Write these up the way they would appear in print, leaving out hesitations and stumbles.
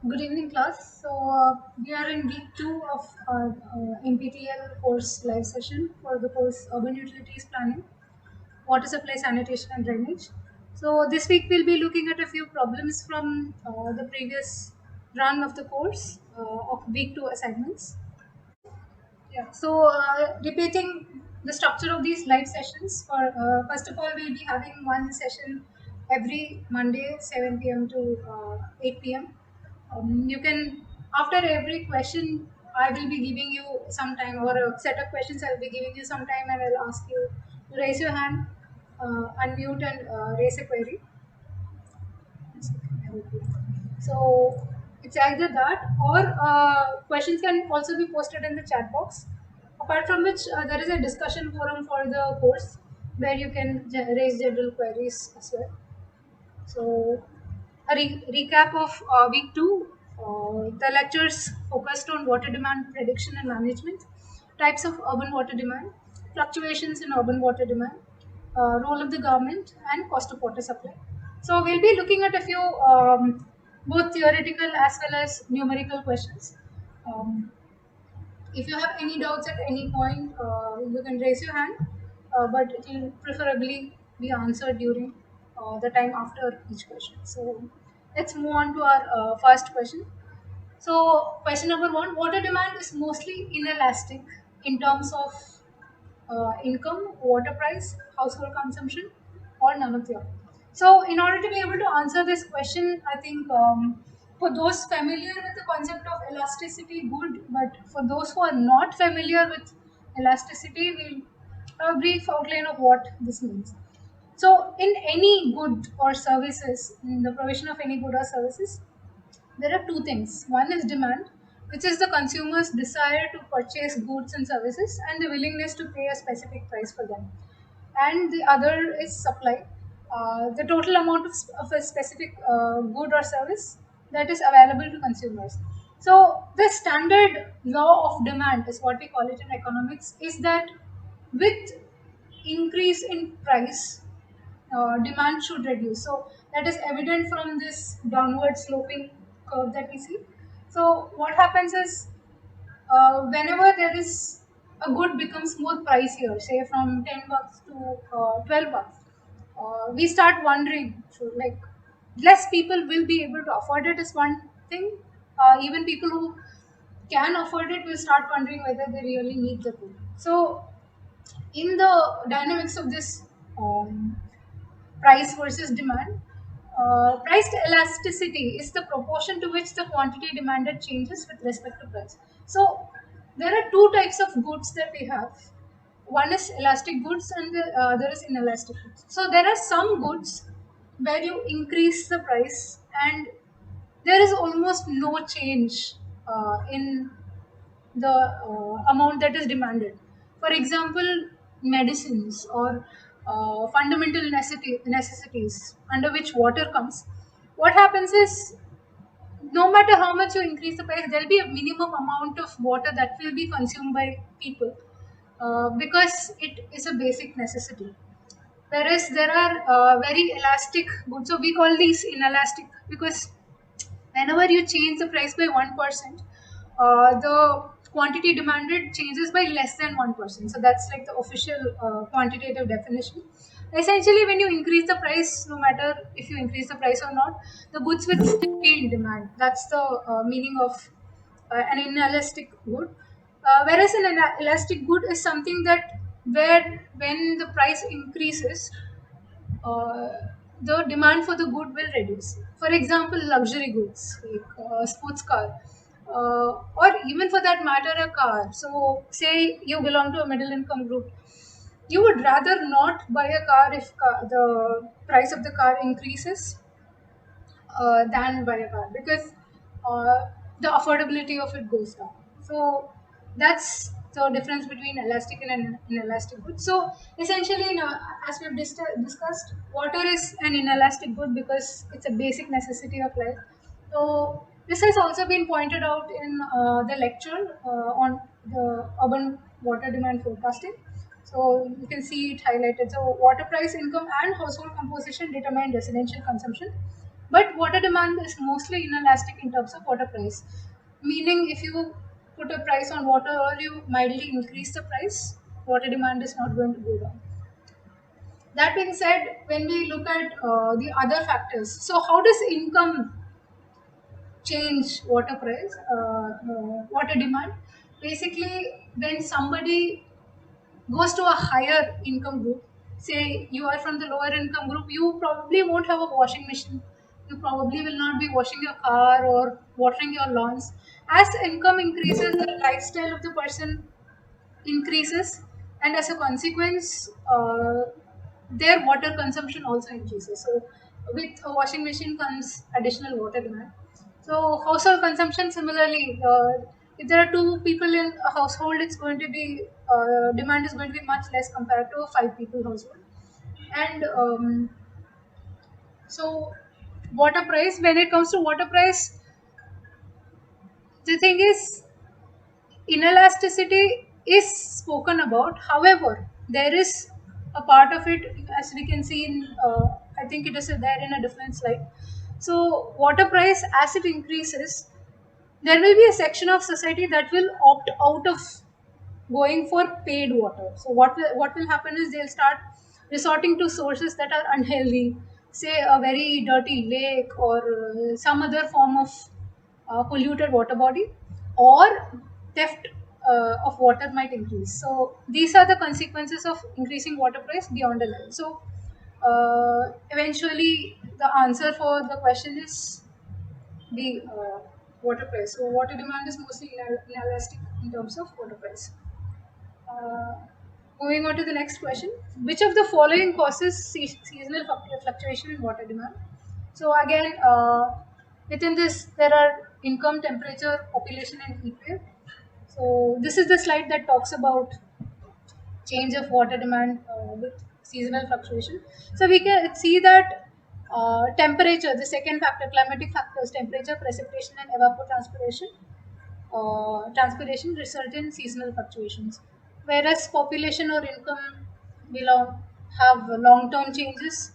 Good evening, class. We are in week two of our NPTEL course live session for the course Urban Utilities Planning, Water Supply, Sanitation, and Drainage. So, this week we'll be looking at a few problems from the previous run of the course of week two assignments. Yeah. Repeating the structure of these live sessions. First of all, we'll be having one session every Monday, 7 p.m. to 8 p.m. You can, after every question, I will be giving you some time, or a set of questions. I will be giving you some time, and I'll ask you to raise your hand, unmute, and raise a query. So it's either that or questions can also be posted in the chat box. Apart from which, there is a discussion forum for the course where you can raise general queries as well. So, a recap of week two. The lectures focused on water demand prediction and management, types of urban water demand, fluctuations in urban water demand, role of the government, and cost of water supply. So, we'll be looking at a few both theoretical as well as numerical questions. Um, if you have any doubts at any point, you can raise your hand, but it will preferably be answered during the time after each question. So let's move on to our first question. So question number one: water demand is mostly inelastic in terms of income, water price, household consumption, or none of the above. So, in order to be able to answer this question, I think for those familiar with the concept of elasticity, good, but for those who are not familiar with elasticity, we'll have a brief outline of what this means. So, in any good or services, in the provision of any good or services, there are two things. One is demand, which is the consumer's desire to purchase goods and services and the willingness to pay a specific price for them. And the other is supply, the total amount of a specific good or service that is available to consumers. So, the standard law of demand is what we call it in economics, is that with increase in price, demand should reduce. So that is evident from this downward sloping curve that we see. So what happens is whenever there is a good becomes more pricier, say from 10 bucks to 12 bucks, we start wondering, so like less people will be able to afford it is one thing. Even people who can afford it will start wondering whether they really need the good. So in the dynamics of this price versus demand. Price elasticity is the proportion to which the quantity demanded changes with respect to price. So there are two types of goods that we have. One is elastic goods and the other is inelastic goods. So there are some goods where you increase the price and there is almost no change in the amount that is demanded. For example, medicines or fundamental necessities under which water comes. What happens is, no matter how much you increase the price, there will be a minimum amount of water that will be consumed by people because it is a basic necessity. Whereas there are very elastic goods, so we call these inelastic because whenever you change the price by 1%, the quantity demanded changes by less than 1%. So that's like the official quantitative definition. Essentially, when you increase the price, no matter if you increase the price or not, the goods will still be in demand. That's the meaning of an inelastic good. Whereas an elastic good is something that where when the price increases, uh, the demand for the good will reduce. For example, luxury goods like sports car, or even for that matter, a car. So, say you belong to a middle income group, you would rather not buy a car if the price of the car increases than buy a car because the affordability of it goes down. So that's the difference between elastic and inelastic good. So essentially, as we've discussed, water is an inelastic good because it's a basic necessity of life. So this has also been pointed out in the lecture on the urban water demand forecasting. So you can see it highlighted. So water price, income, and household composition determine residential consumption. But water demand is mostly inelastic in terms of water price. Meaning, if you put a price on water or you mildly increase the price, water demand is not going to go down. That being said, when we look at the other factors, so how does income change water price, water demand? Basically, when somebody goes to a higher income group, say you are from the lower income group, you probably won't have a washing machine. You probably will not be washing your car or watering your lawns. As the income increases, the lifestyle of the person increases, and as a consequence, their water consumption also increases. So with a washing machine comes additional water demand. So household consumption similarly, if there are two people in a household, it's going to be demand is going to be much less compared to a five people household. And so water price, when it comes to water price, the thing is inelasticity is spoken about. However, there is a part of it, as we can see in, I think it is there in a different slide. So, water price as it increases, there will be a section of society that will opt out of going for paid water. So what will happen is they'll start resorting to sources that are unhealthy, say a very dirty lake or some other form of polluted water body, or theft of water might increase. So these are the consequences of increasing water price beyond a level. So eventually the answer for the question is the water price. So water demand is mostly inelastic in terms of water price. Uh, Moving on to the next question. Which of the following causes seasonal fluctuation in water demand? So again, within this there are income, temperature, population and heat wave. So this is the slide that talks about change of water demand with seasonal fluctuation. So we can see that temperature, the second factor, climatic factors, temperature, precipitation and evapotranspiration result in seasonal fluctuations, whereas population or income belong have long-term changes,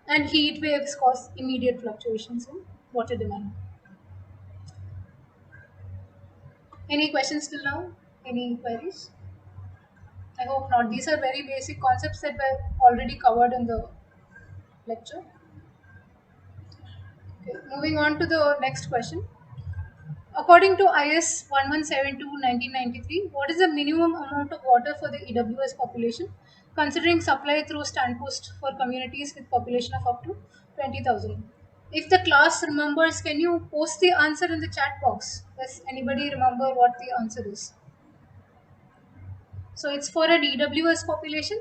and heat waves cause immediate fluctuations in water demand. Any questions till now? Any queries? I hope not. These are very basic concepts that were already covered in the lecture. Okay, moving on to the next question. According to IS 1172/1993, what is the minimum amount of water for the EWS population, considering supply through standpost for communities with population of up to 20,000? If the class remembers, can you post the answer in the chat box? Does anybody remember what the answer is? So it's for an EWS population,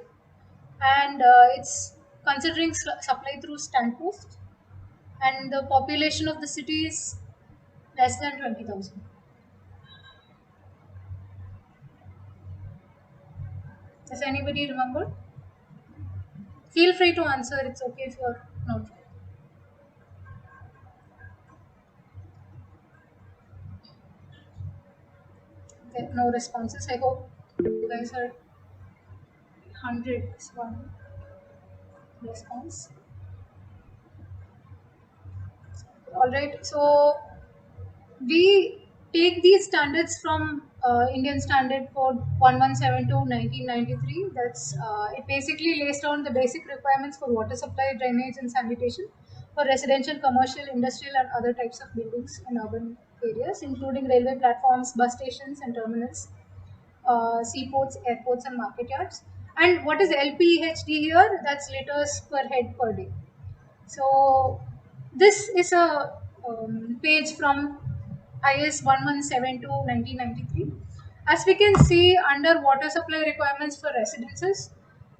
and it's considering supply through standpost, and the population of the city is less than 20,000. Does anybody remember? Feel free to answer. It's okay if you're not. Okay, no responses. I hope you guys are 100 is one response. All right. So we take these standards from Indian Standard Code 1172/1993. That's it. Basically lays down the basic requirements for water supply, drainage, and sanitation for residential, commercial, industrial, and other types of buildings in urban areas, including railway platforms, bus stations, and terminals, seaports, airports, and market yards. And what is LPHD here? That's liters per head per day. So this is a page from IS 1172/1993. As we can see, under water supply requirements for residences,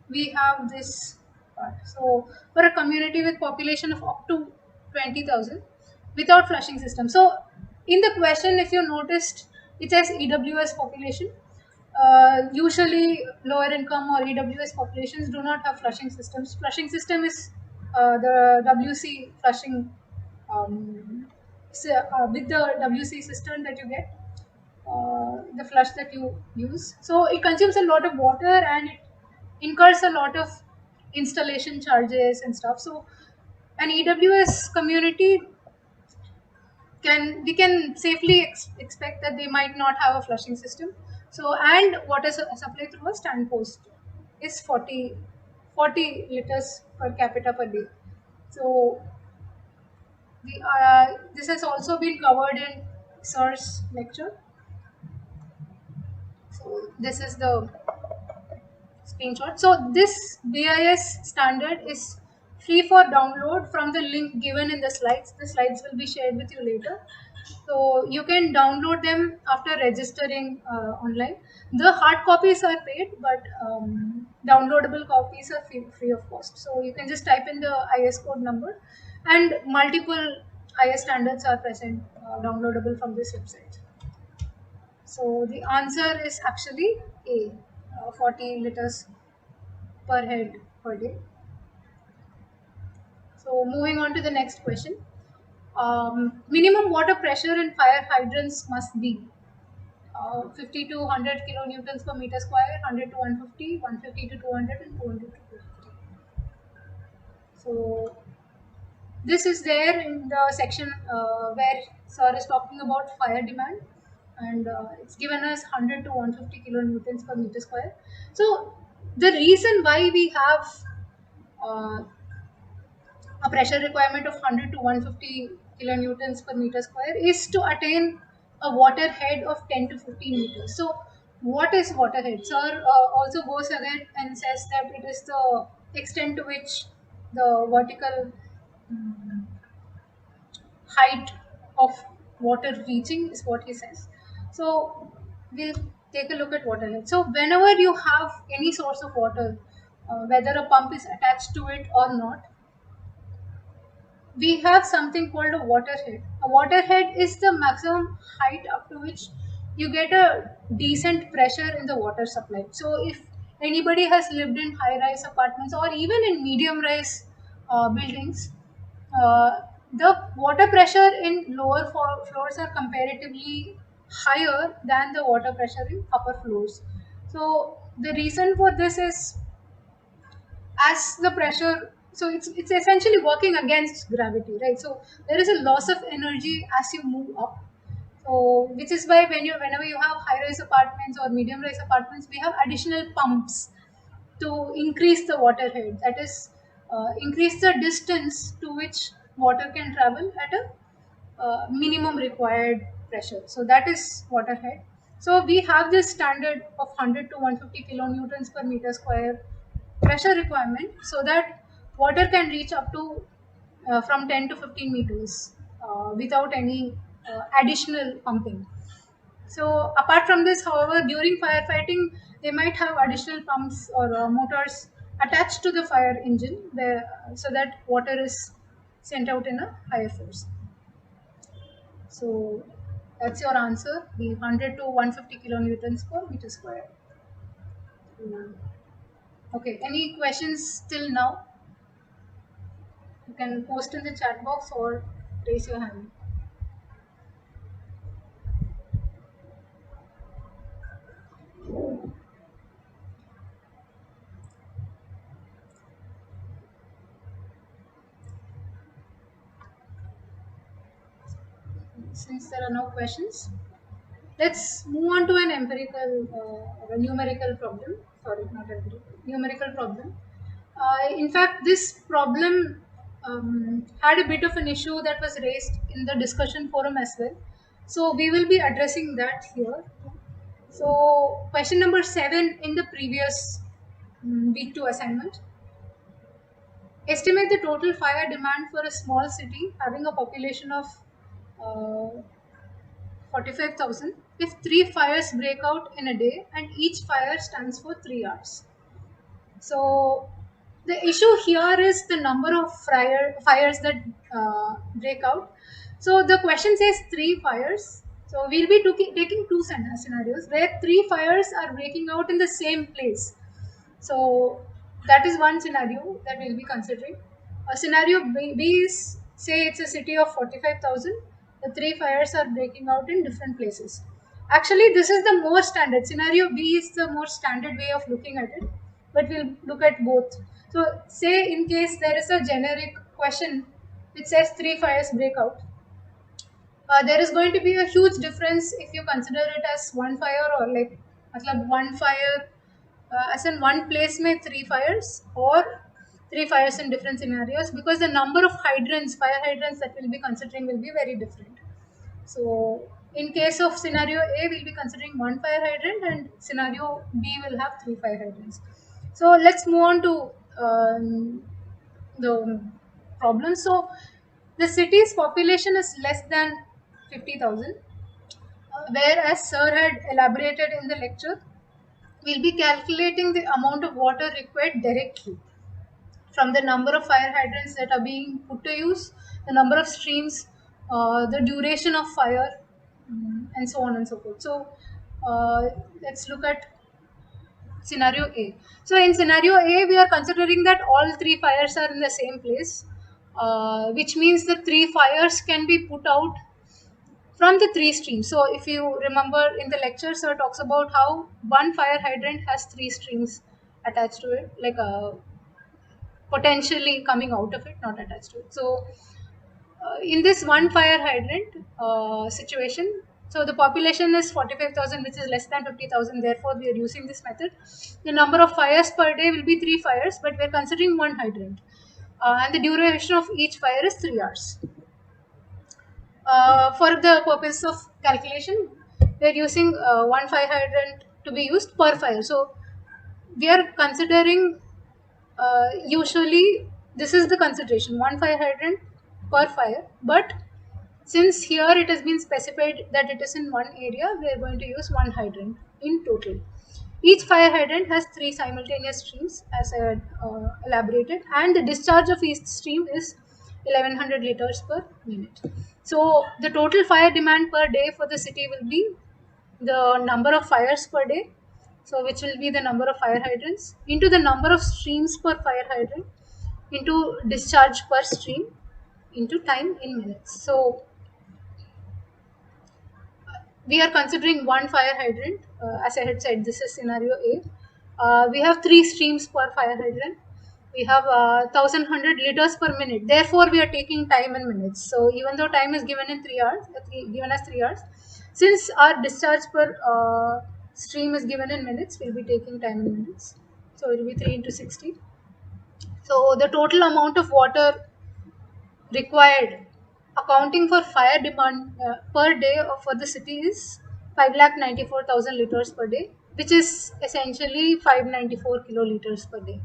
we have this part. So for a community with population of up to 20,000 without flushing system. So in the question, if you noticed, it says EWS population. Usually lower income or EWS populations do not have flushing systems. Flushing system is the WC flushing, with the WC cistern that you get, the flush that you use. So it consumes a lot of water and it incurs a lot of installation charges and stuff. So an EWS community can we can safely expect that they might not have a flushing system. So, and water supply through a stand post is 40 liters per capita per day. So this has also been covered in Sir's lecture. So this is the screenshot. So this BIS standard is free for download from the link given in the slides. The slides will be shared with you later. So you can download them after registering online. The hard copies are paid, but downloadable copies are free of cost. So you can just type in the IS code number, and multiple IS standards are present, downloadable from this website. So the answer is actually A, 40 liters per head per day. So moving on to the next question. Minimum water pressure in fire hydrants must be 50 to 100 kilonewtons per meter square, 100 to 150, 150 to 200, and 200 to 250. So this is there in the section where Sir is talking about fire demand, and it's given us 100 to 150 kilonewtons per meter square. So the reason why we have uh, a pressure requirement of 100 to 150 kilonewtons per meter square is to attain a water head of 10 to 15 meters. So, what is water head? Sir also goes ahead and says that it is the extent to which the vertical height of water reaching is what he says. So, we'll take a look at water head. So, whenever you have any source of water, whether a pump is attached to it or not, we have something called a waterhead. A waterhead is the maximum height up to which you get a decent pressure in the water supply. So, if anybody has lived in high rise apartments or even in medium rise buildings, uh, the water pressure in lower floors are comparatively higher than the water pressure in upper floors. So, the reason for this is as the pressure, so it's essentially working against gravity, right? So there is a loss of energy as you move up. So which is why whenever you have high rise apartments or medium rise apartments, we have additional pumps to increase the water head, that is increase the distance to which water can travel at a minimum required pressure. So that is water head. So we have this standard of 100 to 150 kilonewtons per meter square pressure requirement, so that water can reach up to from 10 to 15 meters without any additional pumping. So apart from this, however, during firefighting, they might have additional pumps or motors attached to the fire engine, so that water is sent out in a higher force. So that's your answer, the 100 to 150 kilonewtons per meter square. Mm. Okay, any questions till now? You can post in the chat box or raise your hand. Since there are no questions, let's move on to an a numerical problem. Sorry, not empirical, numerical problem. In fact, this problem had a bit of an issue that was raised in the discussion forum as well. So we will be addressing that here. So question number 7 in the previous week 2 assignment. Estimate the total fire demand for a small city having a population of uh, 45,000 if 3 fires break out in a day and each fire stands for 3 hours. So the issue here is the number of fires that break out. So the question says 3 fires. So we'll be taking two scenarios where 3 fires are breaking out in the same place. So that is one scenario that we'll be considering. A scenario B is, say it's a city of 45,000. The 3 fires are breaking out in different places. Actually, this is the more standard. Scenario B is the more standard way of looking at it, but we'll look at both. So say in case there is a generic question which says 3 fires break out, there is going to be a huge difference if you consider it as one fire, or like matlab one fire as in one place में three fires, or three fires in different scenarios, because the number of hydrants, fire hydrants that we'll be considering will be very different. So in case of scenario A, we'll be considering one fire hydrant, and scenario B will have three fire hydrants. So let's move on to the problem. So the city's population is less than 50,000, whereas Sir had elaborated in the lecture, we'll be calculating the amount of water required directly from the number of fire hydrants that are being put to use, the number of streams, the duration of fire, and so on and so forth. So let's look at scenario A. So in scenario A, we are considering that all three fires are in the same place, which means the three fires can be put out from the three streams. So if you remember in the lecture, sir talks about how one fire hydrant has three streams attached to it, like potentially coming out of it, not attached to it. So in this one fire hydrant situation, so the population is 45,000, which is less than 50,000. Therefore, we are using this method. The number of fires per day will be three fires, but we are considering one hydrant. And the duration of each fire is 3 hours. For the purpose of calculation, we are using one fire hydrant to be used per fire. So we are considering usually this is the consideration, one fire hydrant per fire, but since here it has been specified that it is in one area, we are going to use one hydrant in total. Each fire hydrant has three simultaneous streams, as I had elaborated, and the discharge of each stream is 1100 liters per minute. So the total fire demand per day for the city will be the number of fires per day, so which will be the number of fire hydrants, into the number of streams per fire hydrant, into discharge per stream, into time in minutes. So we are considering one fire hydrant. As I had said, this is scenario A. We have three streams per fire hydrant. We have 1100 liters per minute. Therefore, we are taking time in minutes. So even though time is given in 3 hours, given as 3 hours, since our discharge per stream is given in minutes, we'll be taking time in minutes. So it will be 3 into 60. So the total amount of water required accounting for fire demand per day for the city is 5,94,000 liters per day, which is essentially 594 kiloliters per day.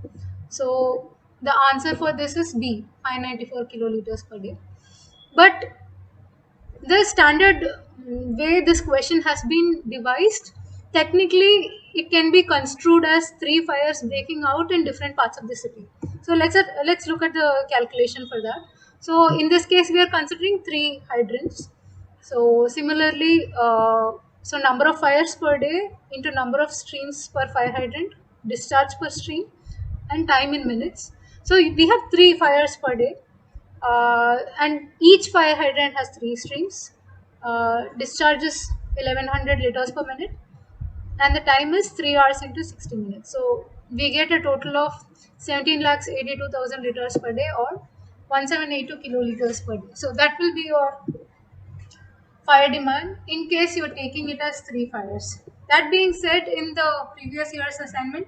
So the answer for this is B, 594 kiloliters per day. But the standard way this question has been devised, technically it can be construed as three fires breaking out in different parts of the city. So let's look at the calculation for that. So in this case, we are considering three hydrants. So similarly, so number of fires per day into number of streams per fire hydrant, discharge per stream, and time in minutes. So we have three fires per day, and each fire hydrant has three streams. Discharges 1100 liters per minute, and the time is 3 hours into 60 minutes. So we get a total of 17 lakhs 82,000 liters per day, or 1782 kiloliters per day. So that will be your fire demand in case you're taking it as three fires. That being said, in the previous year's assignment,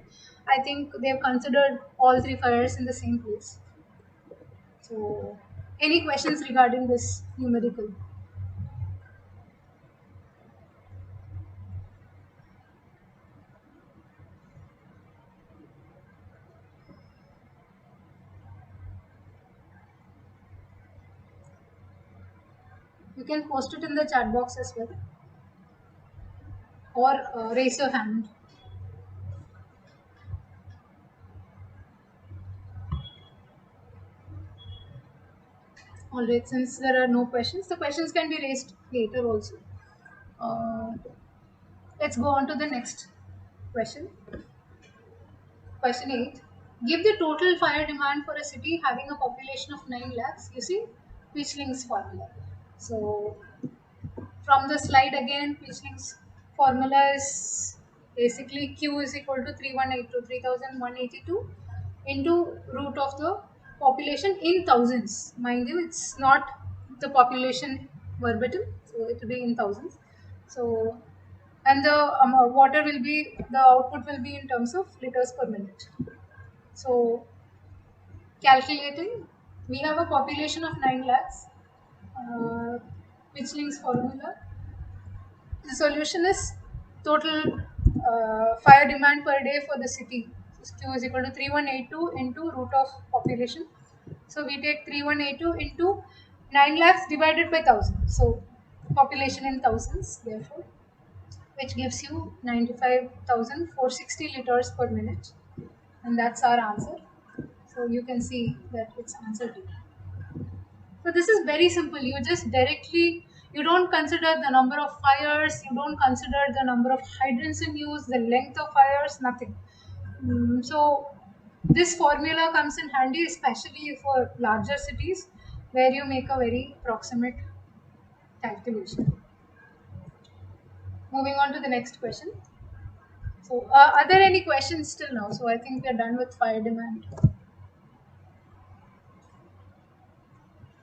I think they've considered all three fires in the same place. So, any questions regarding this numerical? You can post it in the chat box as well, or raise your hand. Alright, since there are no questions, the questions can be raised later also. Uh, let's go on to the next question. Question 8. Give the total fire demand for a city having a population of 9 lakhs using Quishling's formula. So, from the slide again, Quishling's formula is basically Q is equal to 3182 into root of the population in thousands. Mind you, it's not the population verbatim, so it will be in thousands. So, and the water will be, the output will be in terms of liters per minute. So calculating, we have a population of 9 lakhs, Micheling's formula. The solution is total fire demand per day for the city. So Q is equal to 3182 into root of population. So we take 3182 into 9 lakhs divided by 1000. So population in thousands, therefore, which gives you 95,460 liters per minute. And that's our answer. So you can see that it's answer D. So this is very simple. You just directly, you don't consider the number of fires, you don't consider the number of hydrants in use, the length of fires, nothing. So this formula comes in handy, especially for larger cities where you make a very proximate calculation. Moving on to the next question. So are there any questions still now? So I think we are done with fire demand.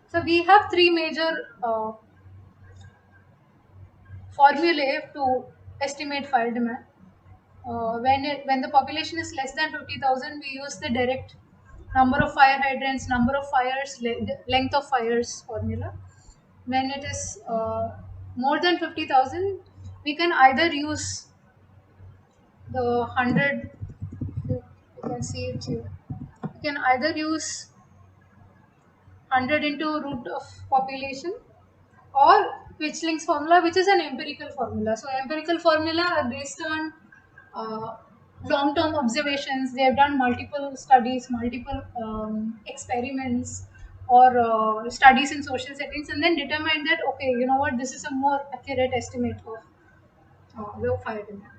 So we have three major formulae to estimate fire demand. When the population is less than 50,000, we use the direct number of fire hydrants, number of fires, length of fires formula. When it is more than 50,000, we can either use the 100, you can see it here. You can either use 100 into root of population or Micheling's formula, which is an empirical formula. So empirical formula are based on long-term observations. They have done multiple studies, multiple experiments, or studies in social settings, and then determine that, okay, you know what, this is a more accurate estimate of low fire demand.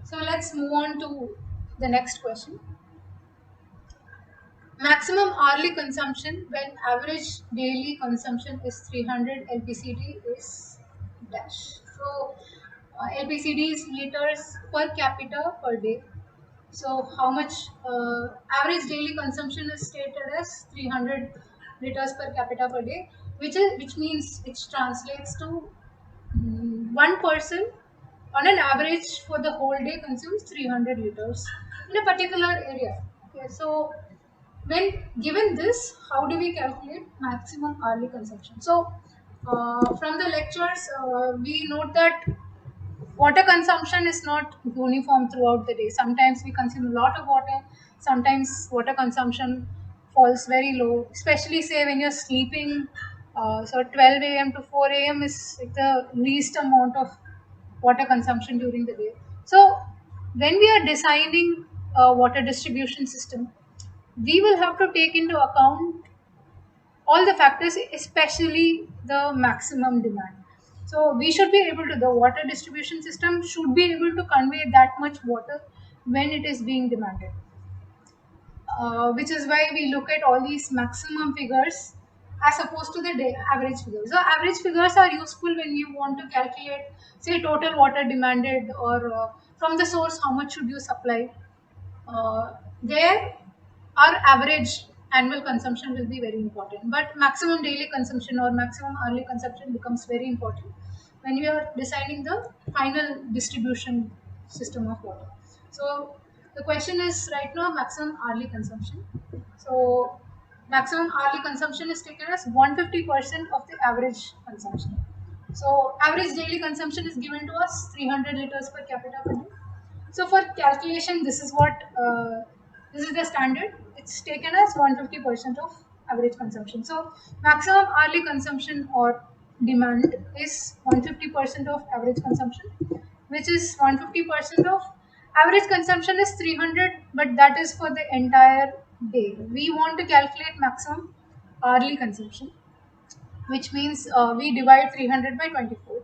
So let's move on to the next question. Maximum hourly consumption when average daily consumption is 300 LPCD is dash. So LPCD is liters per capita per day. So how much average daily consumption is stated as 300 liters per capita per day, which translates to one person on an average for the whole day consumes 300 liters in a particular area. Okay, so when given this, how do we calculate maximum hourly consumption? So from the lectures, we note that water consumption is not uniform throughout the day. Sometimes we consume a lot of water, sometimes water consumption falls very low, especially say when you're sleeping. So 12 a.m. to 4 a.m. is like the least amount of water consumption during the day. So when we are designing a water distribution system, we will have to take into account all the factors, especially the maximum demand. So we should be able to, the water distribution system should be able to convey that much water when it is being demanded. Which is why we look at all these maximum figures as opposed to the average figures. So average figures are useful when you want to calculate, say, total water demanded, or from the source how much should you supply. There, our average annual consumption will be very important, but maximum daily consumption or maximum hourly consumption becomes very important when we are designing the final distribution system of water. So the question is right now maximum hourly consumption. So maximum hourly consumption is taken as 150% of the average consumption. So average daily consumption is given to us 300 liters per capita per day. So for calculation, this is the standard. It's taken as 150% of average consumption. So maximum hourly consumption or demand is 150% of average consumption, which is 150% of average consumption is 300, but that is for the entire day. We want to calculate maximum hourly consumption, which means we divide 300 by 24.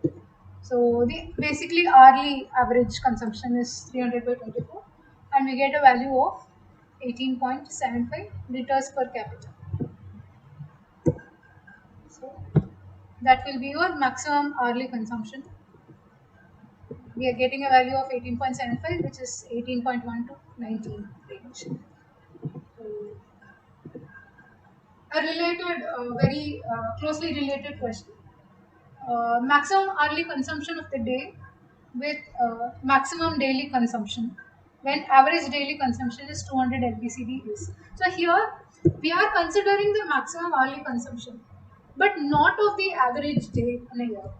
So the basically hourly average consumption is 300 by 24, and we get a value of 18.75 liters per capita. So that will be your maximum hourly consumption. We are getting a value of 18.75, which is 18.1 to 19 range. A related, very closely related question. Maximum hourly consumption of the day with maximum daily consumption when average daily consumption is 200 LPCD is. So here we are considering the maximum hourly consumption, but not of the average day in a year.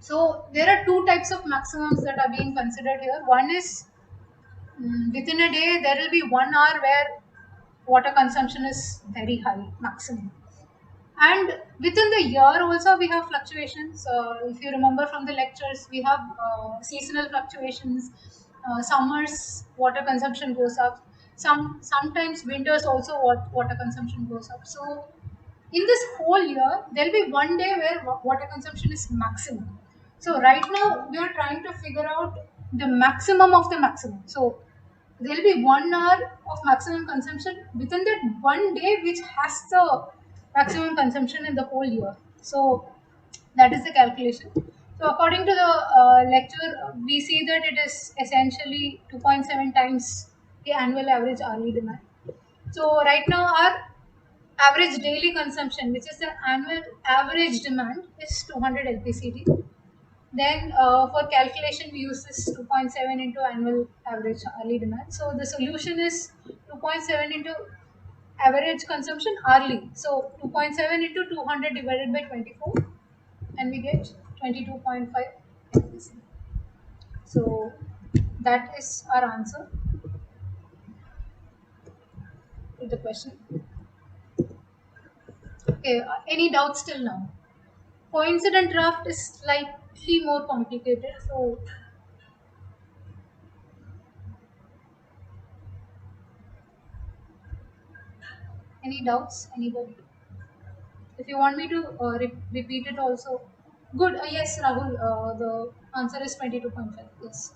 So there are two types of maximums that are being considered here. One is within a day there will be 1 hour where water consumption is very high, maximum. And within the year also we have fluctuations. If you remember from the lectures, we have seasonal fluctuations. Summers water consumption goes up. Sometimes winters also water consumption goes up. So in this whole year, there will be one day where water consumption is maximum. So right now we are trying to figure out the maximum of the maximum. So there will be 1 hour of maximum consumption within that one day, which has the maximum consumption in the whole year. So that is the calculation. So according to the lecture, we see that it is essentially 2.7 times the annual average hourly demand. So right now our average daily consumption, which is the annual average demand, is 200 LPCD. Then for calculation, we use this 2.7 into annual average hourly demand. So the solution is 2.7 into average consumption hourly. So 2.7 into 200 divided by 24, and we get 22.5 LPC. So that is our answer to the question. Okay, any doubts till now? Coincident draft is slightly more complicated. So any doubts, anybody? If you want me to repeat it also, good. Yes, Rahul, the answer is 22.5. Yes,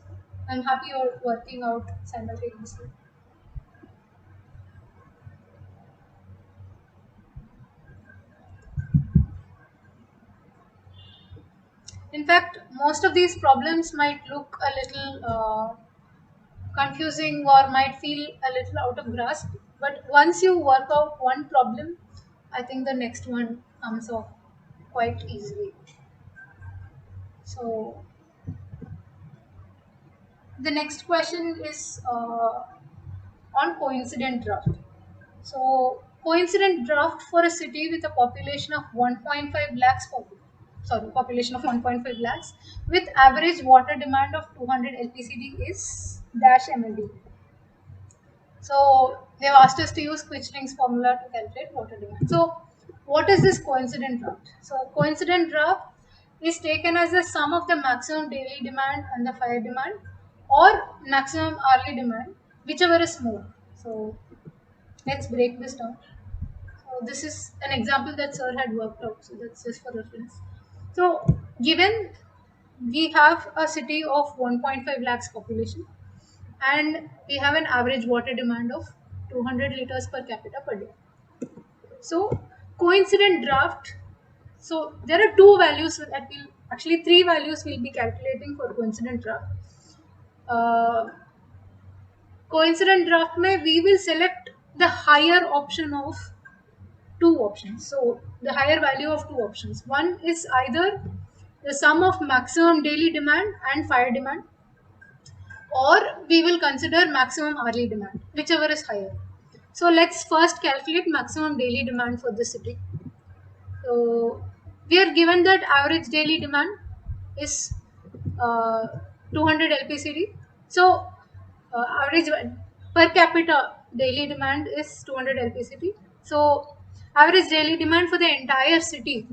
I'm happy you're working out simultaneously. In fact, most of these problems might look a little confusing or might feel a little out of grasp, but once you work out one problem, I think the next one comes off quite easily. So the next question is on coincident draft. So coincident draft for a city with a population of 1.5 lakhs, population of 1.5 lakhs with average water demand of 200 LPCD is dash MLD. So they've asked us to use Quichling's formula to calculate water demand. So what is this coincident draft? So coincident draft is taken as the sum of the maximum daily demand and the fire demand, or maximum hourly demand, whichever is more. So let's break this down. So this is an example that sir had worked out. So that's just for reference. So given we have a city of 1.5 lakhs population, and we have an average water demand of 200 liters per capita per day. So coincident draft. So there are two values that will actually three values we'll be calculating for coincident draft. Uh, Coincident draft mein we will select the higher option of two options. So the higher value of two options. One is either the sum of maximum daily demand and fire demand, or we will consider maximum hourly demand, whichever is higher. So let's first calculate maximum daily demand for the city. So we are given that average daily demand is uh, 200 LPCD. So average per capita daily demand is 200 LPCD. So average daily demand for the entire city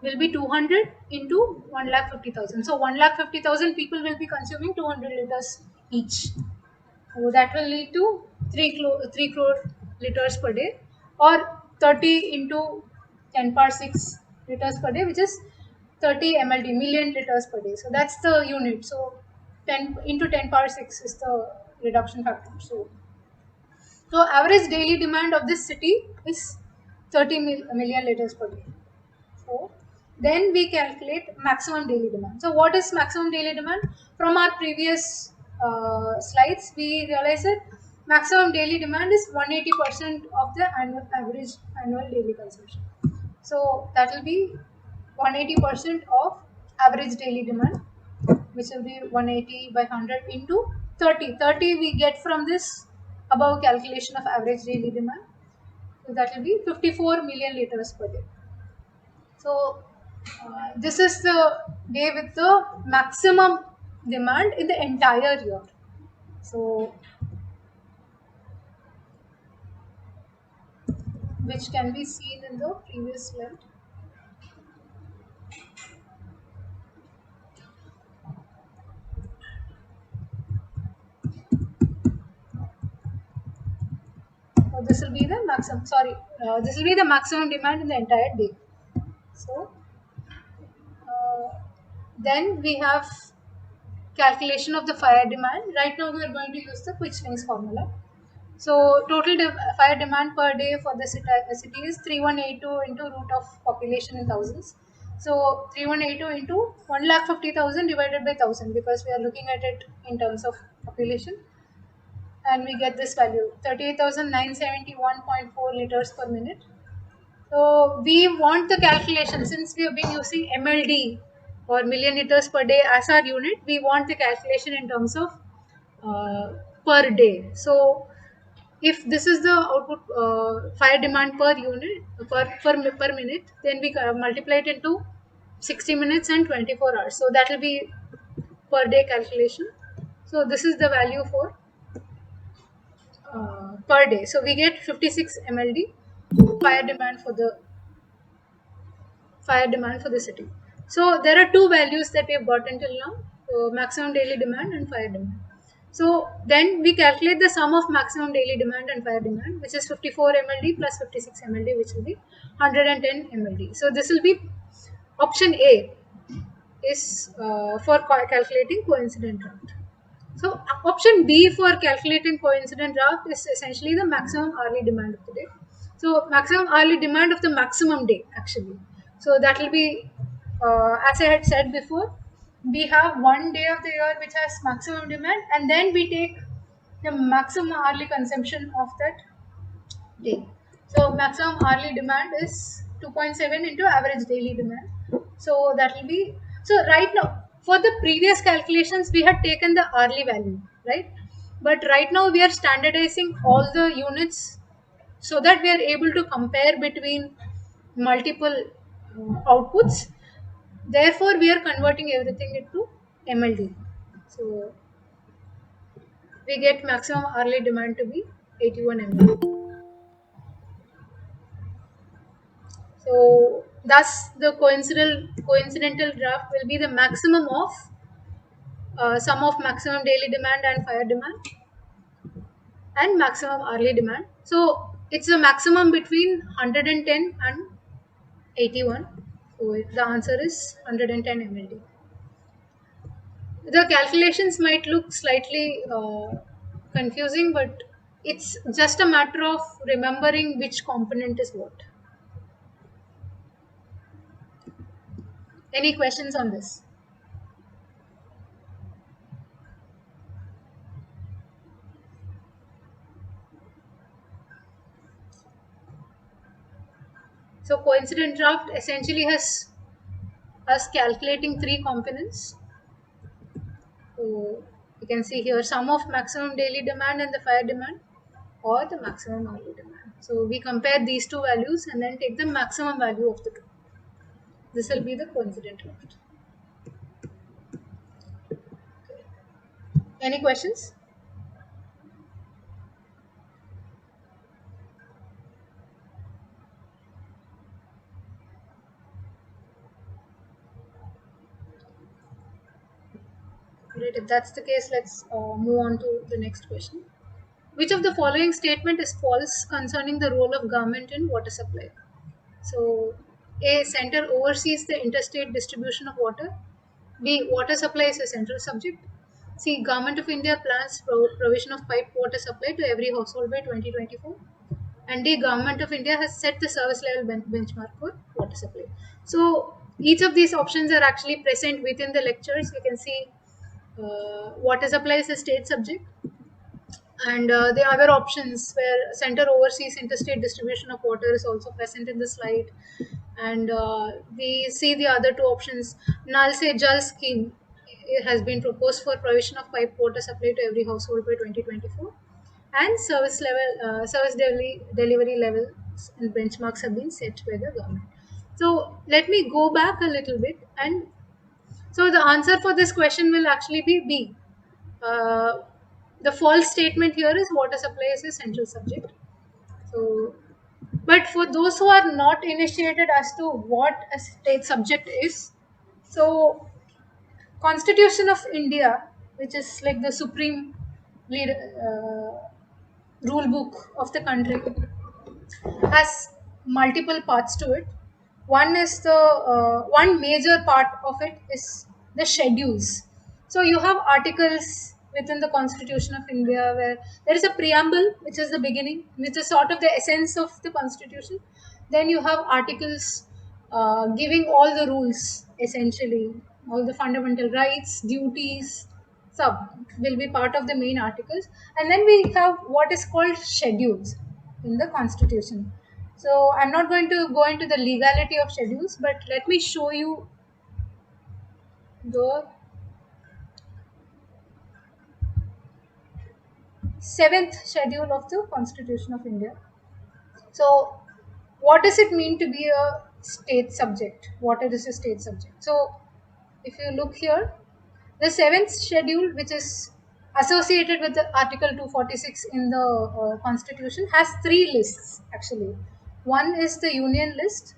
will be 200 into 1,50,000. So 1,50,000 people will be consuming 200 liters each. So that will lead to 3 crore liters per day, or 30 into 10 power 6 liters per day, which is 30 MLD, million liters per day. So that's the unit. So 10 into 10 power 6 is the reduction factor. So average daily demand of this city is 30 million liters per day. So then we calculate maximum daily demand. So what is maximum daily demand? From our previous slides, we realize that maximum daily demand is 180% of the annual average annual daily consumption. So that will be 180% of average daily demand, which will be 180 by 100 into 30. 30 we get from this above calculation of average daily demand. So that will be 54 million liters per day. So this is the day with the maximum demand in the entire year. So which can be seen in the previous slide. This will be the maximum. Sorry, this will be the maximum demand in the entire day. So then we have calculation of the fire demand. Right now we are going to use the quick swings formula. So total fire demand per day for the city is 3182 into root of population in thousands. So 3182 into 1,50,000 divided by 1000, because we are looking at it in terms of population, and we get this value 38,971.4 liters per minute. So we want the calculation, since we have been using MLD or million liters per day as our unit, we want the calculation in terms of per day. So if this is the output fire demand per unit per minute, then we multiply it into 60 minutes and 24 hours. So that will be per day calculation. So this is the value for per day. So we get 56 MLD fire demand for the city. So there are two values that we have got until now: maximum daily demand and fire demand. So then we calculate the sum of maximum daily demand and fire demand, which is 54 MLD plus 56 MLD, which will be 110 MLD. So this will be option A is for calculating coincident draft. So option B for calculating coincident draft is essentially the maximum hourly demand of the day. So maximum hourly demand of the maximum day actually. So that will be, as I had said before, we have one day of the year which has maximum demand, and then we take the maximum hourly consumption of that day. So maximum hourly demand is 2.7 into average daily demand. So that will be, so right now for the previous calculations we had taken the hourly value, right? But right now we are standardizing all the units so that we are able to compare between multiple outputs. Therefore, we are converting everything into MLD. So we get maximum hourly demand to be 81 MLD. So thus the coincidental draft will be the maximum of sum of maximum daily demand and fire demand and maximum hourly demand. So it's a maximum between 110 and 81. So the answer is 110 MLD. The calculations might look slightly confusing, but it's just a matter of remembering which component is what. Any questions on this? So coincident draft essentially has us calculating three components. So you can see here sum of maximum daily demand and the fire demand, or the maximum hourly demand. So we compare these two values and then take the maximum value of the two. This will be the coincident draft. Any questions? Great. If that's the case, let's move on to the next question. Which of the following statement is false concerning the role of government in water supply? So, A. Center oversees the interstate distribution of water. B. Water supply is a central subject. C. Government of India plans provision of piped water supply to every household by 2024. And D. Government of India has set the service level benchmark for water supply. So, each of these options are actually present within the lectures. You can see water supply is a state subject. And the other options where center overseas interstate distribution of water is also present in the slide. And we see the other two options. Nal Se Jal scheme has been proposed for provision of pipe water supply to every household by 2024, and delivery levels and benchmarks have been set by the government. So let me go back a little bit, and so the answer for this question will actually be B. uh, the false statement here is water supply is a central subject. So, but for those who are not initiated as to what a state subject is, so Constitution of India, which is like the supreme lead, rule book of the country, has multiple parts to it. One is the one major part of it is the schedules. So you have articles within the Constitution of India where there is a preamble, which is the beginning, which is sort of the essence of the Constitution. Then you have articles giving all the rules, essentially, all the fundamental rights, duties, sub will be part of the main articles. And then we have what is called schedules in the Constitution. So I'm not going to go into the legality of schedules, but let me show you the seventh schedule of the Constitution of India. So what does it mean to be a state subject? Water is a state subject. So if you look here, the seventh schedule, which is associated with the Article 246 in the Constitution, has three lists actually. One is the union list,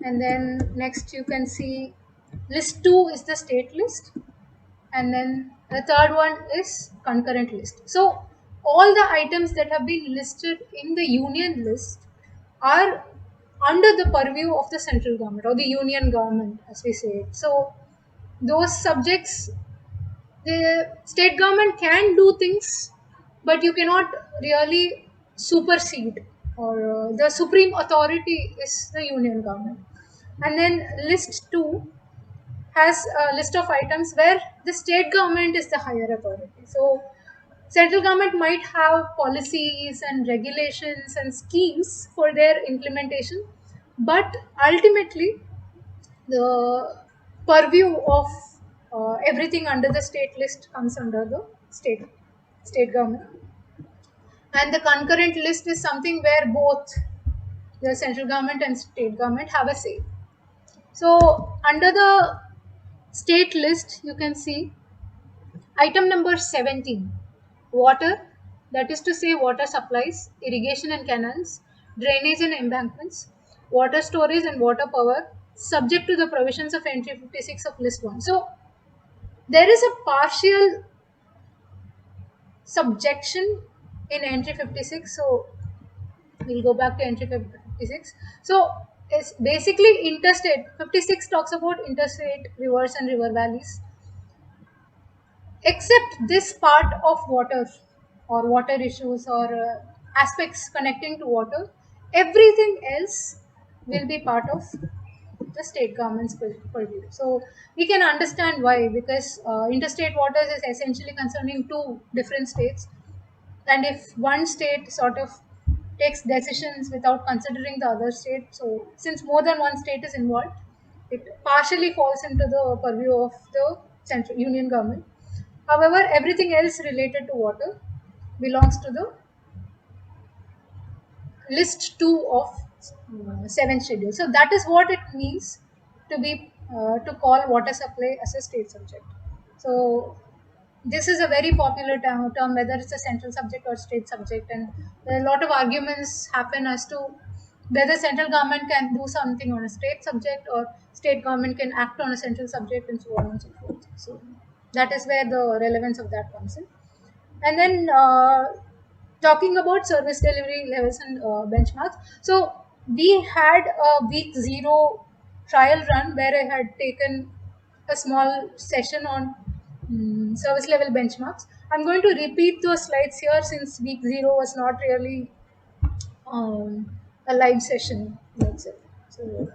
and then next you can see list 2 is the state list, and then the third one is concurrent list. So all the items that have been listed in the union list are under the purview of the central government or the union government, as we say it. So those subjects, the state government can do things, but you cannot really supersede, or the supreme authority is the union government. And then list 2 has a list of items where the state government is the higher authority. So central government might have policies and regulations and schemes for their implementation, but ultimately the purview of everything under the state list comes under the state government. And the concurrent list is something where both the central government and state government have a say. So under the state list you can see item number 17, water, that is to say water supplies, irrigation and canals, drainage and embankments, water storage and water power, subject to the provisions of entry 56 of list 1. So there is a partial subjection in entry 56. So we'll go back to entry 56. So it's basically interstate. 56 talks about interstate rivers and river valleys. Except this part of water or water issues or aspects connecting to water, everything else will be part of the state government's purview. So we can understand why, because interstate waters is essentially concerning two different states, and if one state sort of takes decisions without considering the other state, so since more than one state is involved, it partially falls into the purview of the central union government. However, everything else related to water belongs to the list 2 of 7th schedule. So that is what it means to call water supply as a state subject. So this is a very popular term, whether it's a central subject or state subject, and there are a lot of arguments happen as to whether central government can do something on a state subject or state government can act on a central subject, and so on and so forth. So that is where the relevance of that comes in. And then talking about service delivery levels and benchmarks. So we had a week 0 trial run where I had taken a small session on service level benchmarks. I'm going to repeat those slides here since week 0 was not really a live session. Let's say. So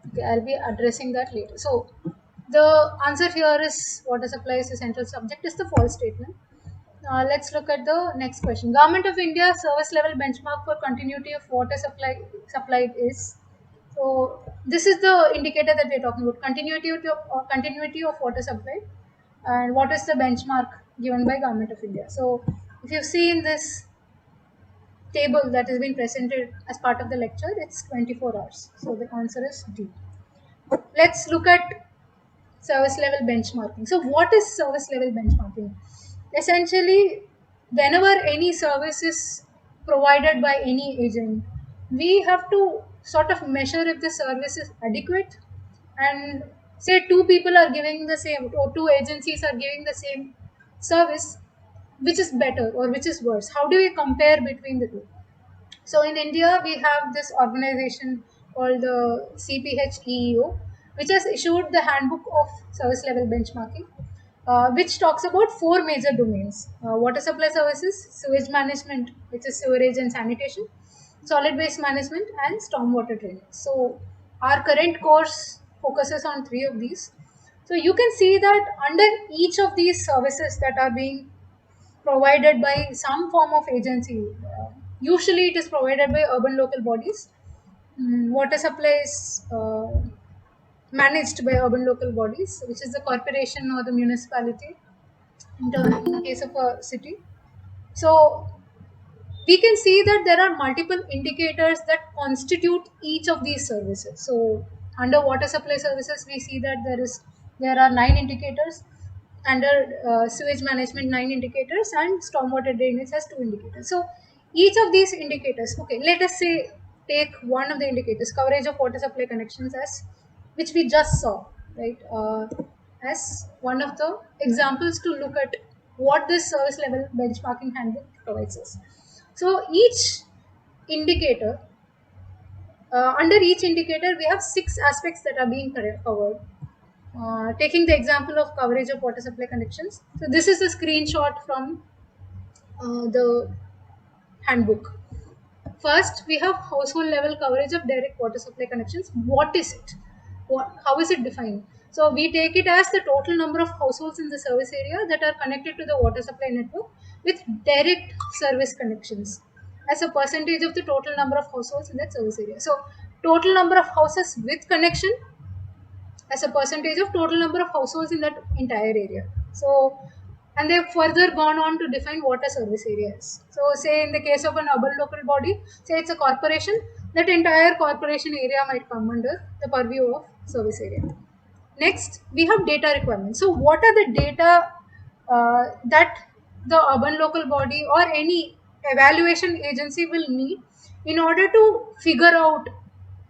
okay, I'll be addressing that later. So The answer here is water supply is the central subject is the false statement. Let's look at the next question. Government of India service level benchmark for continuity of water supply supplied is. So this is the indicator that we're talking about, continuity of water supply, and what is the benchmark given by Government of India. So if you see in this table that has been presented as part of the lecture, it's 24 hours. So the answer is D. Let's look at service level benchmarking. So what is service level benchmarking? Essentially, whenever any service is provided by any agent, we have to sort of measure if the service is adequate, and say two people are giving the same, or two agencies are giving the same service, which is better or which is worse? How do we compare between the two? So in India, we have this organization called the CPHEEO, which has issued the Handbook of Service Level Benchmarking, which talks about four major domains: water supply services, sewage management, which is sewerage and sanitation, solid waste management, and stormwater drainage. So our current course focuses on three of these. So you can see that under each of these services that are being provided by some form of agency. Usually, it is provided by urban local bodies. Water supply is managed by urban local bodies, which is the corporation or the municipality in case of a city. So we can see that there are multiple indicators that constitute each of these services. So under water supply services, we see that there are 9 indicators. Under sewage management, 9 indicators, and stormwater drainage has 2 indicators. So each of these indicators, okay, let us say take one of the indicators, coverage of water supply connections, as which we just saw, right? As one of the examples to look at what this service level benchmarking handbook provides us. So each indicator, under each indicator, we have 6 aspects that are being covered. Taking the example of coverage of water supply connections. So this is a screenshot from the handbook. First, we have household level coverage of direct water supply connections. What is it? How is it defined? So we take it as the total number of households in the service area that are connected to the water supply network with direct service connections as a percentage of the total number of households in that service area. So total number of houses with connection as a percentage of total number of households in that entire area. So, and they've further gone on to define what a service area is. So, say in the case of an urban local body, say it's a corporation, that entire corporation area might come under the purview of service area. Next, we have data requirements. So, what are the data that the urban local body or any evaluation agency will need in order to figure out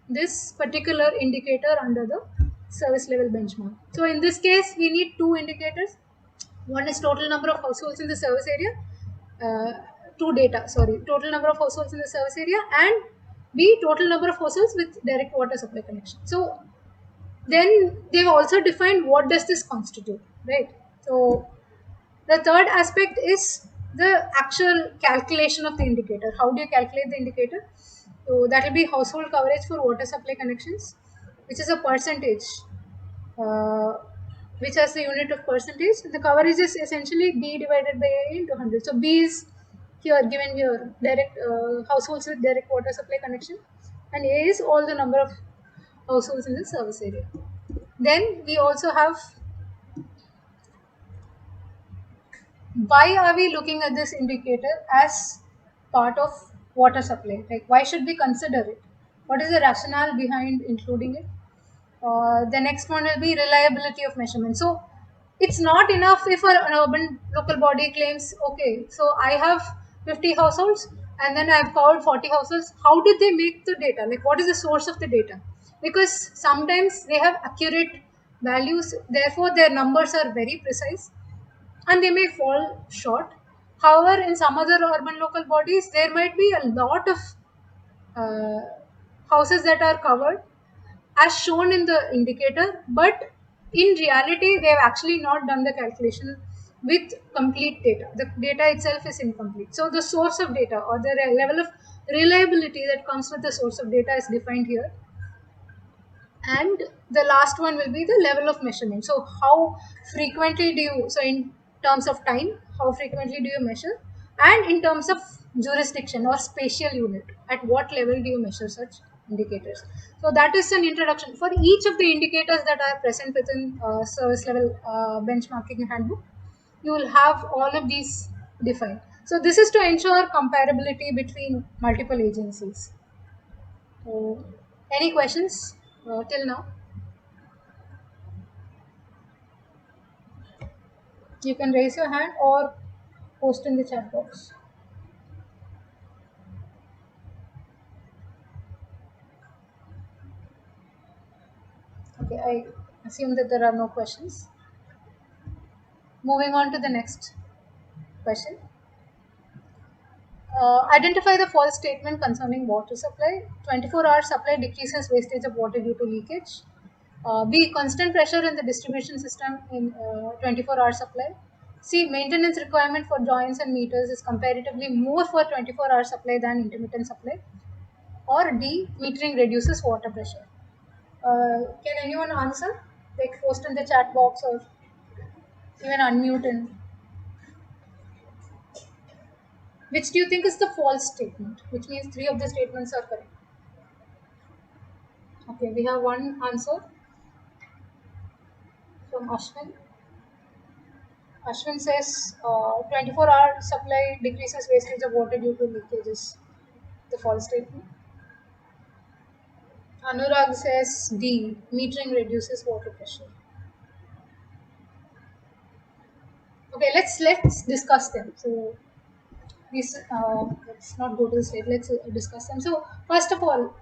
this particular indicator under the service level benchmark? So in this case, we need 2 indicators. One is total number of households in the service area, total number of households in the service area, and B, total number of households with direct water supply connection. So then they've also defined what does this constitute, right? So the third aspect is the actual calculation of the indicator. How do you calculate the indicator? So that will be household coverage for water supply connections, which is a percentage, uh, which has the unit of percentage. The coverage is essentially B divided by A into 100. So B is here given here, direct households with direct water supply connection, and A is all the number of households in the service area. Then we also have, why are we looking at this indicator as part of water supply? Like, why should we consider it? What is the rationale behind including it? The next one will be reliability of measurement. So it's not enough if an urban local body claims, okay, so I have 50 households and then I've covered 40 households. How did they make the data? Like, what is the source of the data? Because sometimes they have accurate values, therefore their numbers are very precise, and they may fall short. However, in some other urban local bodies, there might be a lot of uh, houses that are covered as shown in the indicator, but in reality, they have actually not done the calculation with complete data. The data itself is incomplete. So, the source of data or the level of reliability that comes with the source of data is defined here. And the last one will be the level of measurement. So how frequently do you, so in terms of time, how frequently do you measure, and in terms of jurisdiction or spatial unit, at what level do you measure such indicators. So that is an introduction for each of the indicators that are present within service level benchmarking handbook. You will have all of these defined. So this is to ensure comparability between multiple agencies. So any questions till now? You can raise your hand or post in the chat box. Okay, I assume that there are no questions. Moving on to the next question. Identify the false statement concerning water supply. 24-hour supply decreases wastage of water due to leakage. B. Constant pressure in the distribution system in 24-hour supply. C. Maintenance requirement for joints and meters is comparatively more for 24-hour supply than intermittent supply. Or D. Metering reduces water pressure. Can anyone answer? Like post in the chat box or even unmute and which do you think is the false statement? Which means three of the statements are correct. Okay, we have one answer from Ashwin. Ashwin says 24-hour supply decreases wastage of water due to leakages. The false statement. Anurag says D. Metering reduces water pressure. Okay, let's discuss them. So these let's not go to the slide. Let's discuss them. So first of all,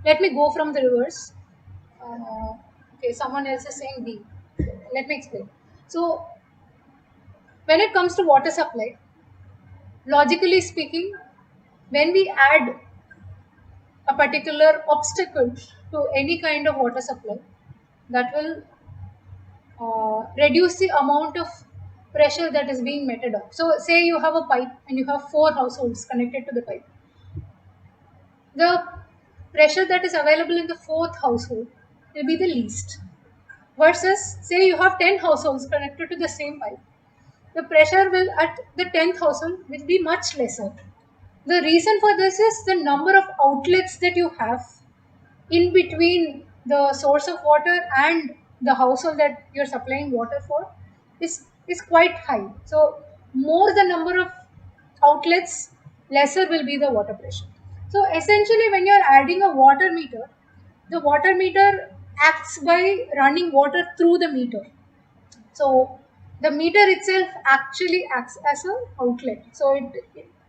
let me go from the reverse. Okay, someone else is saying B. Let me explain. So when it comes to water supply, logically speaking, when we add a particular obstacle to any kind of water supply, that will reduce the amount of pressure that is being meted up. So say you have a pipe and you have 4 households connected to the pipe. The pressure that is available in the fourth household will be the least. Versus say you have 10 households connected to the same pipe. The pressure will at the 10th household will be much lesser. The reason for this is the number of outlets that you have in between the source of water and the household that you're supplying water for is quite high. So more the number of outlets, lesser will be the water pressure. So essentially when you're adding a water meter, the water meter acts by running water through the meter. So the meter itself actually acts as an outlet. So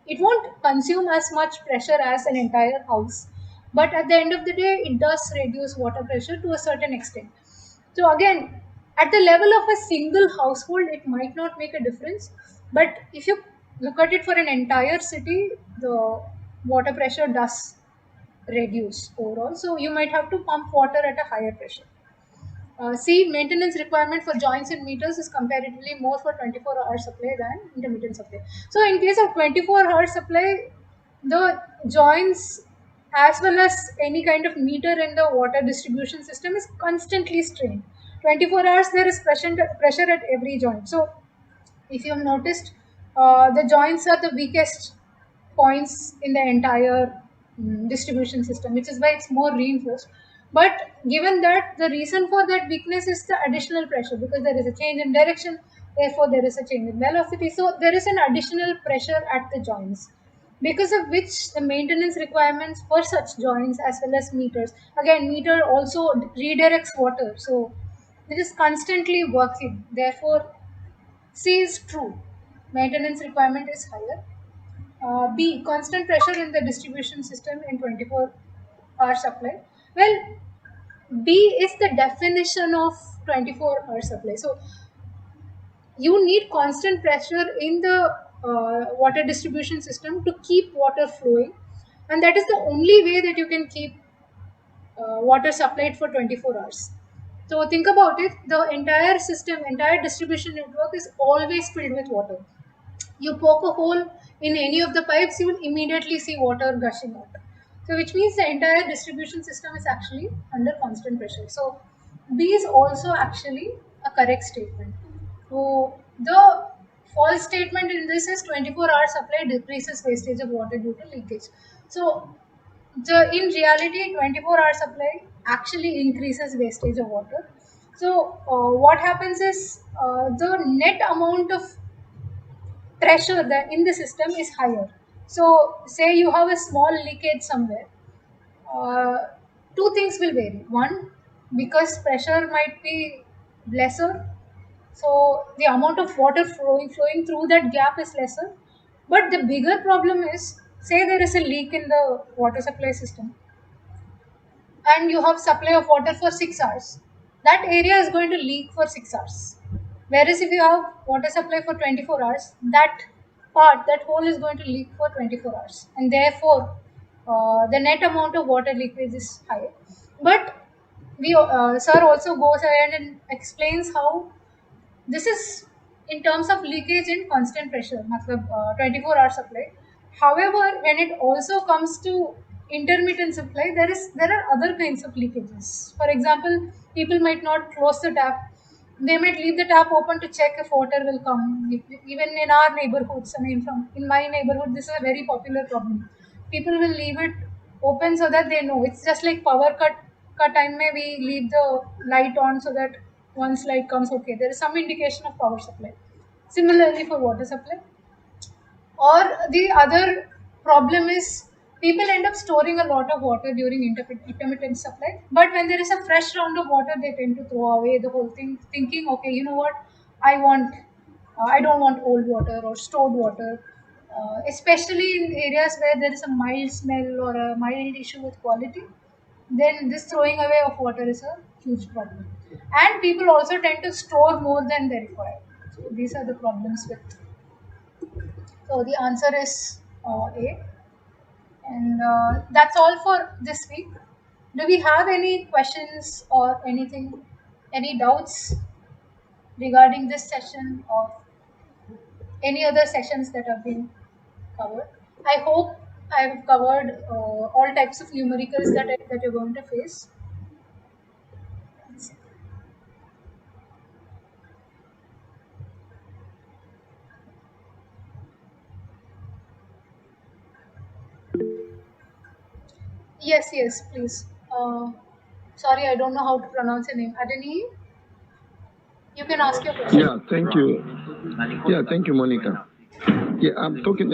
it won't consume as much pressure as an entire house. But at the end of the day, it does reduce water pressure to a certain extent. So again, at the level of a single household, it might not make a difference. But if you look at it for an entire city, the water pressure does reduce overall. So you might have to pump water at a higher pressure. C. Maintenance requirement for joints and meters is comparatively more for 24-hour supply than intermittent supply. So in case of 24-hour supply, the joints as well as any kind of meter in the water distribution system is constantly strained. 24 hours there is pressure at every joint. So if you have noticed, the joints are the weakest points in the entire distribution system, which is why it's more reinforced. But given that, the reason for that weakness is the additional pressure because there is a change in direction, therefore there is a change in velocity. So there is an additional pressure at the joints, because of which the maintenance requirements for such joints as well as meters. Again, meter also redirects water, so it is constantly working. Therefore, C is true. Maintenance requirement is higher. B. Constant pressure in the distribution system in 24-hour supply. Well, B is the definition of 24-hour supply. So you need constant pressure in the water distribution system to keep water flowing, and that is the only way that you can keep water supplied for 24 hours. So think about it, the entire system, entire distribution network is always filled with water. You poke a hole in any of the pipes, you will immediately see water gushing out. So which means the entire distribution system is actually under constant pressure. So B is also actually a correct statement. So the false statement in this is 24-hour supply decreases wastage of water due to leakage. So in reality 24-hour supply actually increases wastage of water. So what happens is the net amount of pressure that in the system is higher. So say you have a small leakage somewhere, uh, two things will vary. One, because pressure might be lesser, so the amount of water flowing through that gap is lesser. But the bigger problem is, say there is a leak in the water supply system, and you have supply of water for 6 hours, that area is going to leak for 6 hours. Whereas if you have water supply for 24 hours, that hole is going to leak for 24 hours, and therefore the net amount of water leakage is higher. But sir also goes ahead and explains how this is in terms of leakage in constant pressure, matlab 24-hour supply. However, when it also comes to intermittent supply, there are other kinds of leakages. For example, people might not close the tap. They might leave the tap open to check if water will come. Even in our neighborhoods, I mean, from in my neighborhood, this is a very popular problem. People will leave it open so that they know. It's just like power cut time may we leave the light on so that once light comes, okay, there is some indication of power supply. Similarly for water supply. Or the other problem is people end up storing a lot of water during intermittent supply. But when there is a fresh round of water, they tend to throw away the whole thing, thinking, okay, you know what, I don't want old water or stored water. Especially in areas where there is a mild smell or a mild issue with quality, then this throwing away of water is a huge problem. And people also tend to store more than they require. So these are the problems with. So the answer is A. And that's all for this week. Do we have any questions or anything, any doubts regarding this session or any other sessions that have been covered? I hope I've covered all types of numericals that you're going to face. Yes, yes, please. Sorry, I don't know how to pronounce your name. Adani, you can ask your question. Yeah, thank you. Yeah, thank you, Monica. Yeah, I'm talking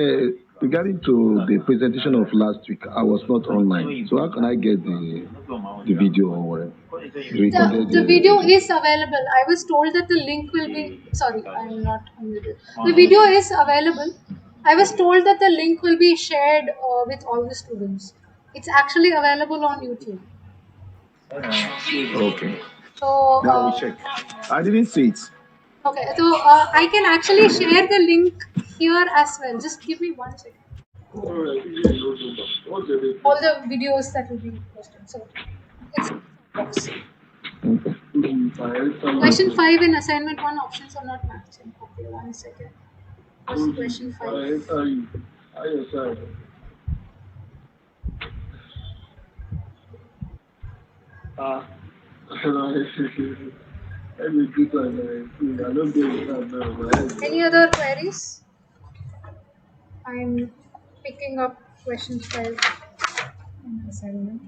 regarding to the presentation of last week. I was not online, so how can I get the video or whatever? The video is available. I was told that the link will be. Sorry, I'm not unmuted. The video is available. I was told that the link will be shared with all the students. It's actually available on YouTube. Okay. So, Now we check. I didn't see it. okay, so I can actually share the link here as well. Just give me 1 second. All the videos that will be posted. So, it's question 5 in assignment 1, options are not matching. Okay, 1 second. What's question 5? Any other queries? I'm picking up question 5 in assignment.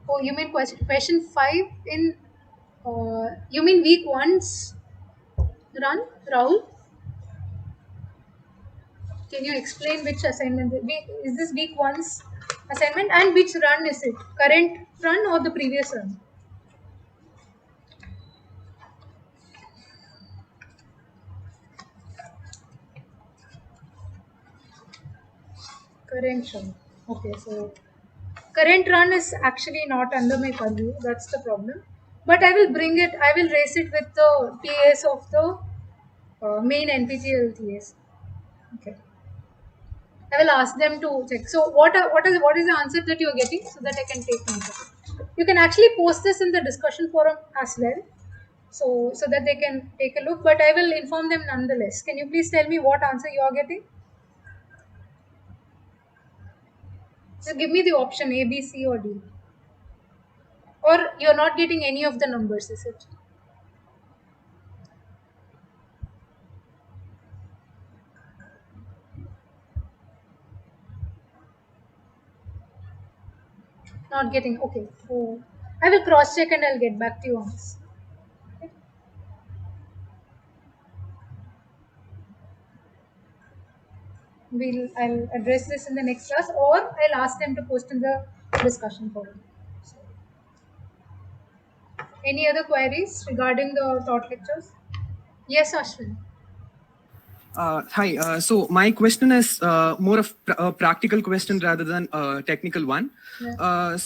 Oh, you mean question 5 in, you mean week 1's run, Rahul? Can you explain which assignment? Is this week 1's assignment and which run is it? Current run or the previous run? Current run. Okay, so current run is actually not under my purview. That's the problem. But I will bring it. I will raise it with the TAs of the main NPTEL TAs. Okay. I will ask them to check. So what is the answer that you are getting so that I can take note of it. You can actually post this in the discussion forum as well. So that they can take a look. But I will inform them nonetheless. Can you please tell me what answer you are getting? Just give me the option A, B, C, or D. Or you're not getting any of the numbers, is it? Not getting. Okay. So I will cross check and I'll get back to you on this. I'll address this in the next class, or I'll ask them to post in the discussion forum. So, any other queries regarding the taught lectures? Yes, Ashwin. Hi. So my question is more of a practical question rather than a technical one. Yeah.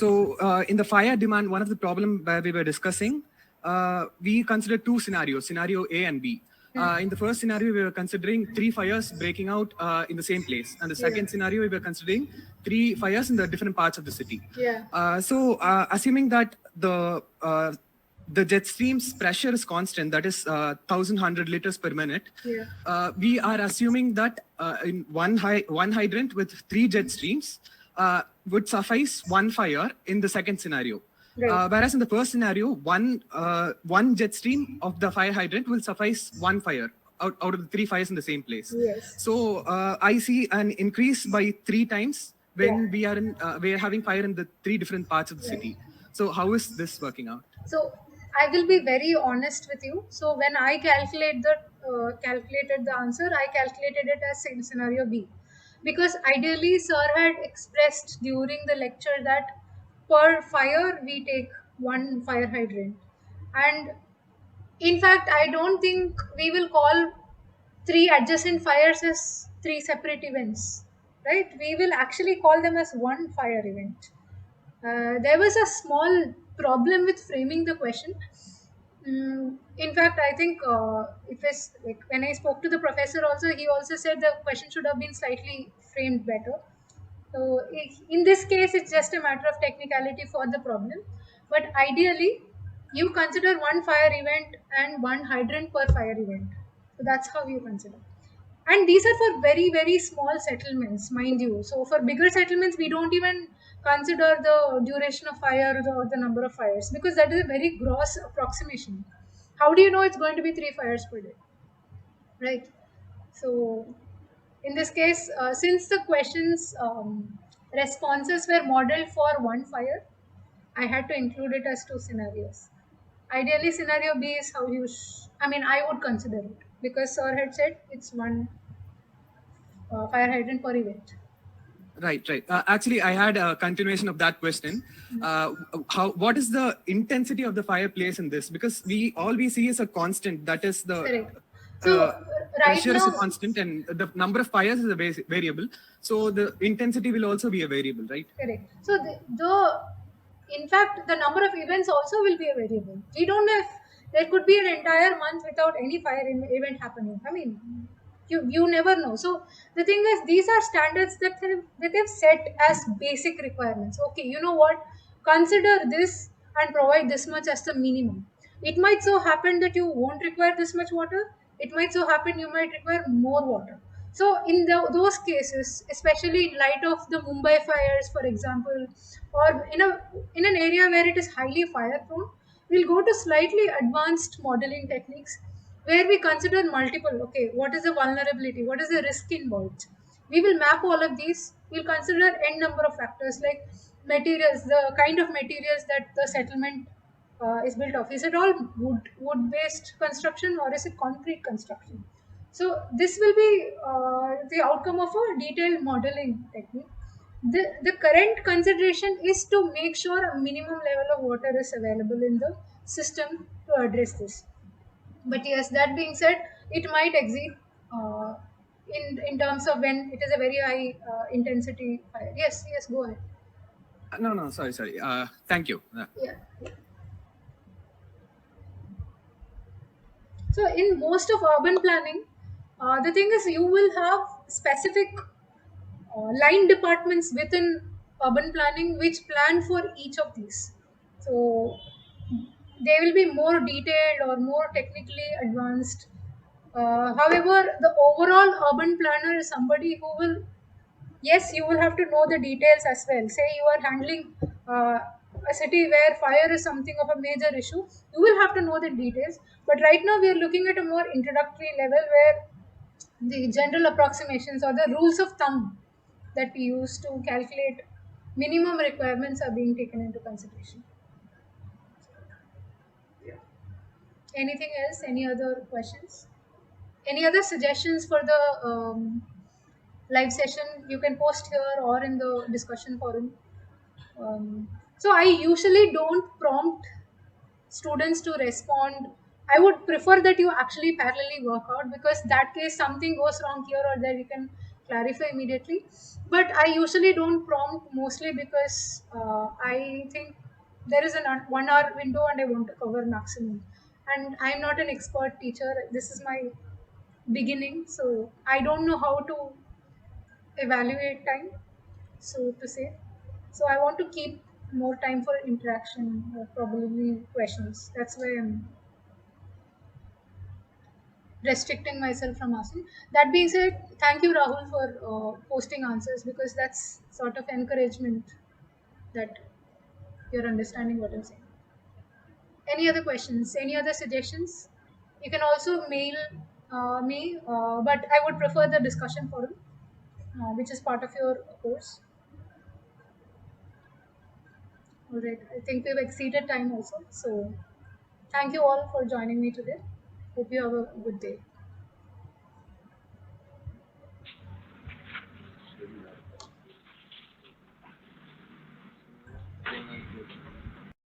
In the fire demand, one of the problem where we were discussing, we considered two scenarios, scenario A and B. In the first scenario, we were considering 3 fires breaking out in the same place. And the second scenario, we were considering 3 fires in the different parts of the city. Yeah. Assuming that the jet stream's pressure is constant, that is 1,100 liters per minute. Yeah. We are assuming that in one hydrant with 3 jet streams would suffice 1 fire in the second scenario. Right. Whereas in the first scenario, one jet stream of the fire hydrant will suffice 1 fire out of the 3 fires in the same place. Yes. So I see an increase by 3 times when we are having fire in the 3 different parts of the city. So how is this working out? So I will be very honest with you. So when I calculated the answer, I calculated it as scenario B, because ideally sir had expressed during the lecture that per fire we take one fire hydrant, and in fact I don't think we will call 3 adjacent fires as 3 separate events, right? We will actually call them as one fire event. There was a small problem with framing the question. In fact, I think it was like when I spoke to the professor, also he also said the question should have been slightly framed better. So in this case, it's just a matter of technicality for the problem. But ideally, you consider one fire event and one hydrant per fire event. So that's how you consider. And these are for very, very small settlements, mind you. So for bigger settlements, we don't even consider the duration of fire or the number of fires, because that is a very gross approximation. How do you know it's going to be 3 fires per day? Right. So in this case, since the questions responses were modeled for one fire, I had to include it as 2 scenarios. Ideally, scenario B is how you. I mean, I would consider it, because sir had said it's one fire hydrant per event. Right. Actually, I had a continuation of that question. What is the intensity of the fireplace in this? Because all we see is a constant. That is the Correct. So right pressure now, is a constant, and the number of fires is a variable. So the intensity will also be a variable, right? correct. So in fact, the number of events also will be a variable. We don't know if there could be an entire month without any fire event happening. I mean, you never know. So the thing is, these are standards that they've set as basic requirements. Okay, you know what? Consider this and provide this much as the minimum. It might so happen that you won't require this much water. It might so happen you might require more water. So in those cases, especially in light of the Mumbai fires, for example, or in an area where it is highly fire prone, we'll go to slightly advanced modeling techniques where we consider multiple. Okay, what is the vulnerability? What is the risk involved? We will map all of these. We'll consider n number of factors like materials, the kind of materials that the settlement is built of. Is it all wood based construction, or is it concrete construction? So this will be the outcome of a detailed modeling technique. The current consideration is to make sure a minimum level of water is available in the system to address this. But yes, that being said, it might exceed in terms of when it is a very high intensity fire. Yes, go ahead. No, sorry. Thank you. Yeah. So in most of urban planning, the thing is you will have specific line departments within urban planning which plan for each of these. So they will be more detailed or more technically advanced. However, the overall urban planner is somebody who will Yes, you will have to know the details as well. Say you are handling uh, a city where fire is something of a major issue, you will have to know the details. But right now, we are looking at a more introductory level where the general approximations or the rules of thumb that we use to calculate minimum requirements are being taken into consideration. Anything else? Any other questions? Any other suggestions for the live session? You can post here or in the discussion forum. So I usually don't prompt students to respond. I would prefer that you actually parallelly work out, because that case something goes wrong here or there, you can clarify immediately. But I usually don't prompt, mostly because I think there is a 1 hour window and I want to cover maximum. And I'm not an expert teacher. This is my beginning, so I don't know how to evaluate time, so to say. So I want to keep more time for interaction, probably questions. That's why I'm restricting myself from asking. That being said, thank you, Rahul, for posting answers, because that's sort of encouragement that you're understanding what I'm saying. Any other questions? Any other suggestions? You can also mail me, but I would prefer the discussion forum, which is part of your course. All right. I think we've exceeded time also. So thank you all for joining me today. Hope you have a good day.